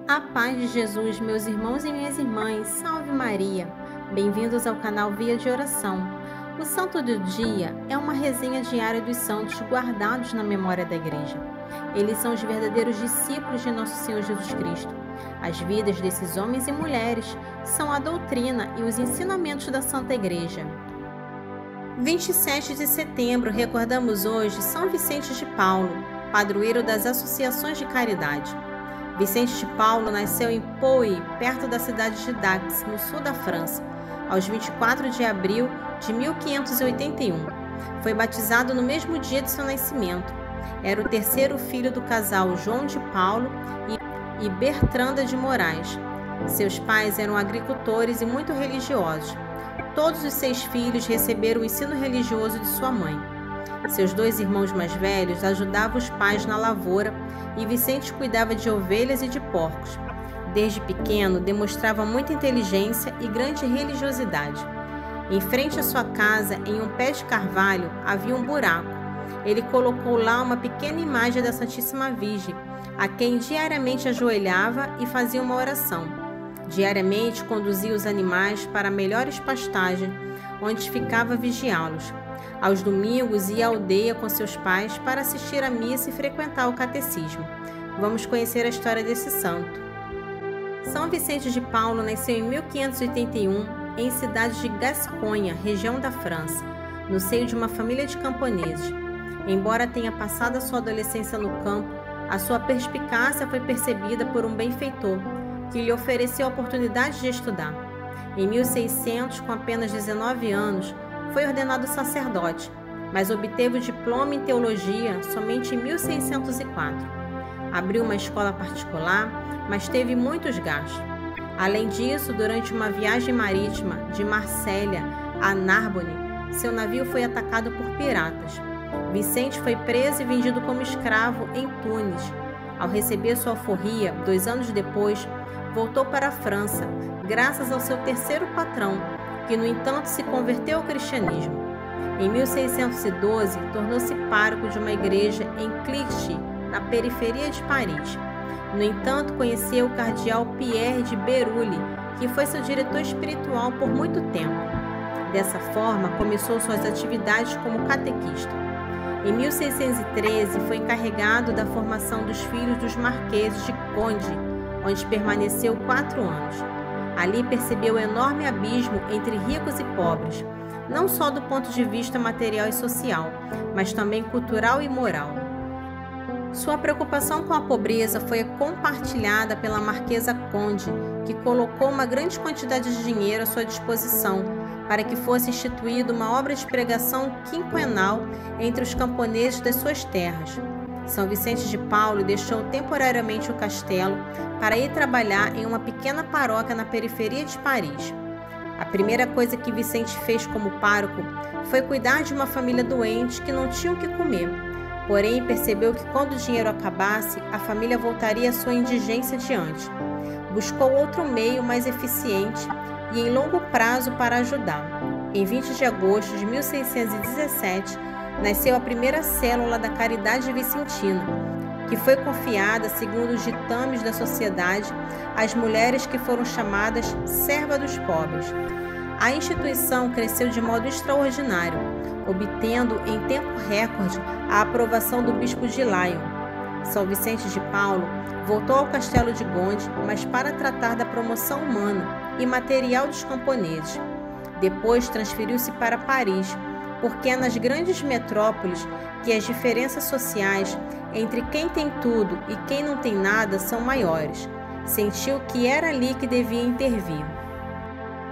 A paz de Jesus, meus irmãos e minhas irmãs, salve Maria! Bem-vindos ao canal Via de Oração. O Santo do Dia é uma resenha diária dos santos guardados na memória da Igreja. Eles são os verdadeiros discípulos de Nosso Senhor Jesus Cristo. As vidas desses homens e mulheres são a doutrina e os ensinamentos da Santa Igreja. 27 de setembro, recordamos hoje São Vicente de Paulo, padroeiro das associações de caridade. Vicente de Paulo nasceu em Pouy, perto da cidade de Dax, no sul da França, aos 24 de abril de 1581. Foi batizado no mesmo dia de seu nascimento. Era o terceiro filho do casal João de Paulo e Bertranda de Moraes. Seus pais eram agricultores e muito religiosos. Todos os 6 filhos receberam o ensino religioso de sua mãe. Seus 2 irmãos mais velhos ajudavam os pais na lavoura e Vicente cuidava de ovelhas e de porcos. Desde pequeno, demonstrava muita inteligência e grande religiosidade. Em frente à sua casa, em um pé de carvalho, havia um buraco. Ele colocou lá uma pequena imagem da Santíssima Virgem, a quem diariamente ajoelhava e fazia uma oração. Diariamente conduzia os animais para melhores pastagens, onde ficava a vigiá-los. Aos domingos ia à aldeia com seus pais para assistir à missa e frequentar o catecismo. Vamos conhecer a história desse santo. São Vicente de Paulo nasceu em 1581 em cidade de Gasconha, região da França, no seio de uma família de camponeses. Embora tenha passado a sua adolescência no campo, a sua perspicácia foi percebida por um benfeitor, que lhe ofereceu a oportunidade de estudar. Em 1600, com apenas 19 anos, foi ordenado sacerdote, mas obteve o diploma em teologia somente em 1604. Abriu uma escola particular, mas teve muitos gastos. Além disso, durante uma viagem marítima de Marsella a Narbonne, seu navio foi atacado por piratas. Vicente foi preso e vendido como escravo em Tunis. Ao receber sua alforria, 2 anos depois, voltou para a França, graças ao seu terceiro patrão, que, no entanto, se converteu ao cristianismo. Em 1612, tornou-se pároco de uma igreja em Clichy, na periferia de Paris. No entanto, conheceu o cardeal Pierre de Berulle, que foi seu diretor espiritual por muito tempo. Dessa forma, começou suas atividades como catequista. Em 1613, foi encarregado da formação dos filhos dos marqueses de Conde, onde permaneceu 4 anos. Ali percebeu o enorme abismo entre ricos e pobres, não só do ponto de vista material e social, mas também cultural e moral. Sua preocupação com a pobreza foi compartilhada pela Marquesa Conde, que colocou uma grande quantidade de dinheiro à sua disposição para que fosse instituída uma obra de pregação quinquenal entre os camponeses das suas terras. São Vicente de Paulo deixou temporariamente o castelo para ir trabalhar em uma pequena paróquia na periferia de Paris. A primeira coisa que Vicente fez como pároco foi cuidar de uma família doente que não tinha o que comer. Porém, percebeu que quando o dinheiro acabasse, a família voltaria à sua indigência diante. Buscou outro meio mais eficiente e em longo prazo para ajudar. Em 20 de agosto de 1617, nasceu a primeira célula da Caridade Vicentina, que foi confiada, segundo os ditames da sociedade, às mulheres que foram chamadas servas dos pobres. A instituição cresceu de modo extraordinário, obtendo em tempo recorde a aprovação do bispo de Lyon. São Vicente de Paulo voltou ao castelo de Gonde, mas para tratar da promoção humana e material dos camponeses. Depois transferiu-se para Paris, porque é nas grandes metrópoles que as diferenças sociais entre quem tem tudo e quem não tem nada são maiores. Sentiu que era ali que devia intervir.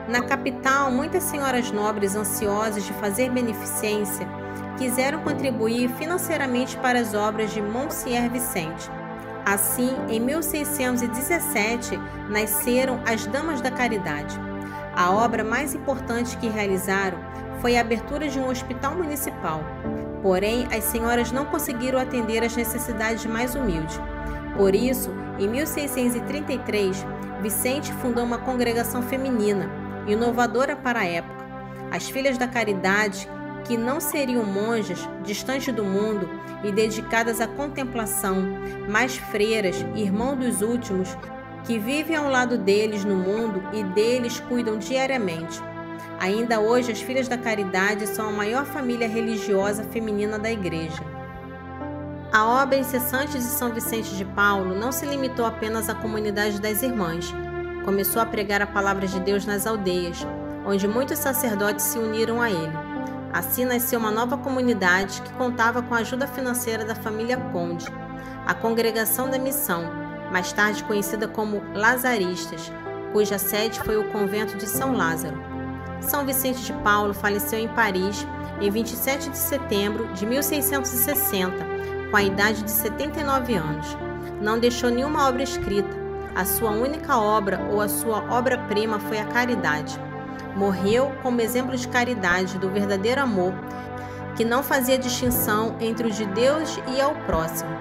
Na capital, muitas senhoras nobres ansiosas de fazer beneficência quiseram contribuir financeiramente para as obras de Monsieur Vicente. Assim, em 1617, nasceram as Damas da Caridade. A obra mais importante que realizaram foi a abertura de um hospital municipal. Porém, as senhoras não conseguiram atender às necessidades mais humildes. Por isso, em 1633, Vicente fundou uma congregação feminina, inovadora para a época. As Filhas da Caridade, que não seriam monjas, distantes do mundo e dedicadas à contemplação, mas freiras, irmão dos últimos, que vivem ao lado deles no mundo e deles cuidam diariamente. Ainda hoje, as Filhas da Caridade são a maior família religiosa feminina da Igreja. A obra incessante de São Vicente de Paulo não se limitou apenas à comunidade das irmãs. Começou a pregar a palavra de Deus nas aldeias, onde muitos sacerdotes se uniram a ele. Assim nasceu uma nova comunidade que contava com a ajuda financeira da família Conde, a Congregação da Missão, mais tarde conhecida como Lazaristas, cuja sede foi o convento de São Lázaro. São Vicente de Paulo faleceu em Paris em 27 de setembro de 1660, com a idade de 79 anos. Não deixou nenhuma obra escrita. A sua única obra ou a sua obra-prima foi a caridade. Morreu como exemplo de caridade, do verdadeiro amor, que não fazia distinção entre o de Deus e ao próximo.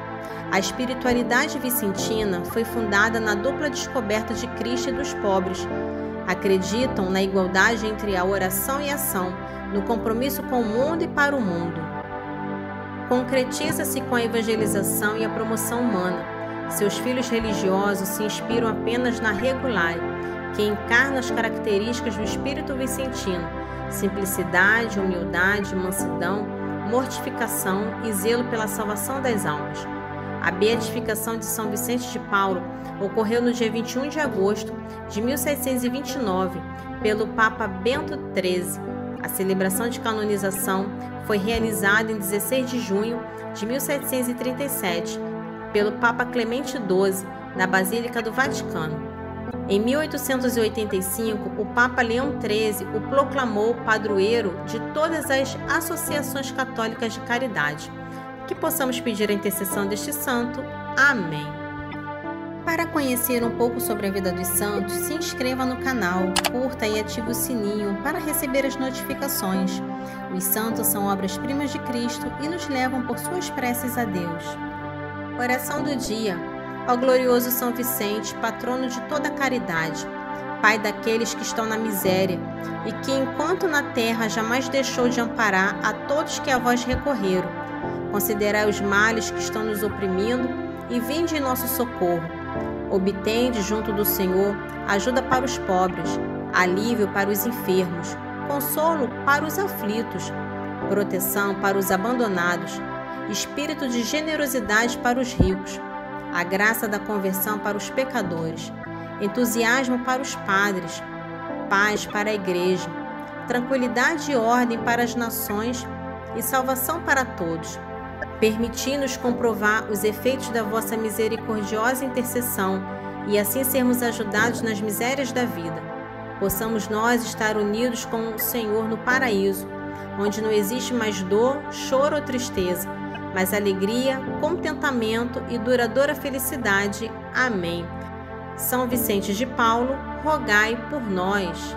A espiritualidade vicentina foi fundada na dupla descoberta de Cristo e dos pobres. Acreditam na igualdade entre a oração e a ação, no compromisso com o mundo e para o mundo. Concretiza-se com a evangelização e a promoção humana. Seus filhos religiosos se inspiram apenas na Regulare, que encarna as características do espírito vicentino: simplicidade, humildade, mansidão, mortificação e zelo pela salvação das almas. A beatificação de São Vicente de Paulo ocorreu no dia 21 de agosto de 1729, pelo Papa Bento XIII. A celebração de canonização foi realizada em 16 de junho de 1737, pelo Papa Clemente XII, na Basílica do Vaticano. Em 1885, o Papa Leão XIII o proclamou padroeiro de todas as associações católicas de caridade. Que possamos pedir a intercessão deste santo. Amém. Para conhecer um pouco sobre a vida dos santos, se inscreva no canal, curta e ative o sininho para receber as notificações. Os santos são obras-primas de Cristo e nos levam por suas preces a Deus. Oração do dia. Ao glorioso São Vicente, patrono de toda a caridade, Pai daqueles que estão na miséria, e que, enquanto na terra, jamais deixou de amparar a todos que a vós recorreram. Considerai os males que estão nos oprimindo e vinde em nosso socorro. Obtende junto do Senhor ajuda para os pobres, alívio para os enfermos, consolo para os aflitos, proteção para os abandonados, espírito de generosidade para os ricos, a graça da conversão para os pecadores, entusiasmo para os padres, paz para a Igreja, tranquilidade e ordem para as nações e salvação para todos. Permiti-nos comprovar os efeitos da vossa misericordiosa intercessão e assim sermos ajudados nas misérias da vida. Possamos nós estar unidos com o Senhor no paraíso, onde não existe mais dor, choro ou tristeza, mas alegria, contentamento e duradoura felicidade. Amém. São Vicente de Paulo, rogai por nós.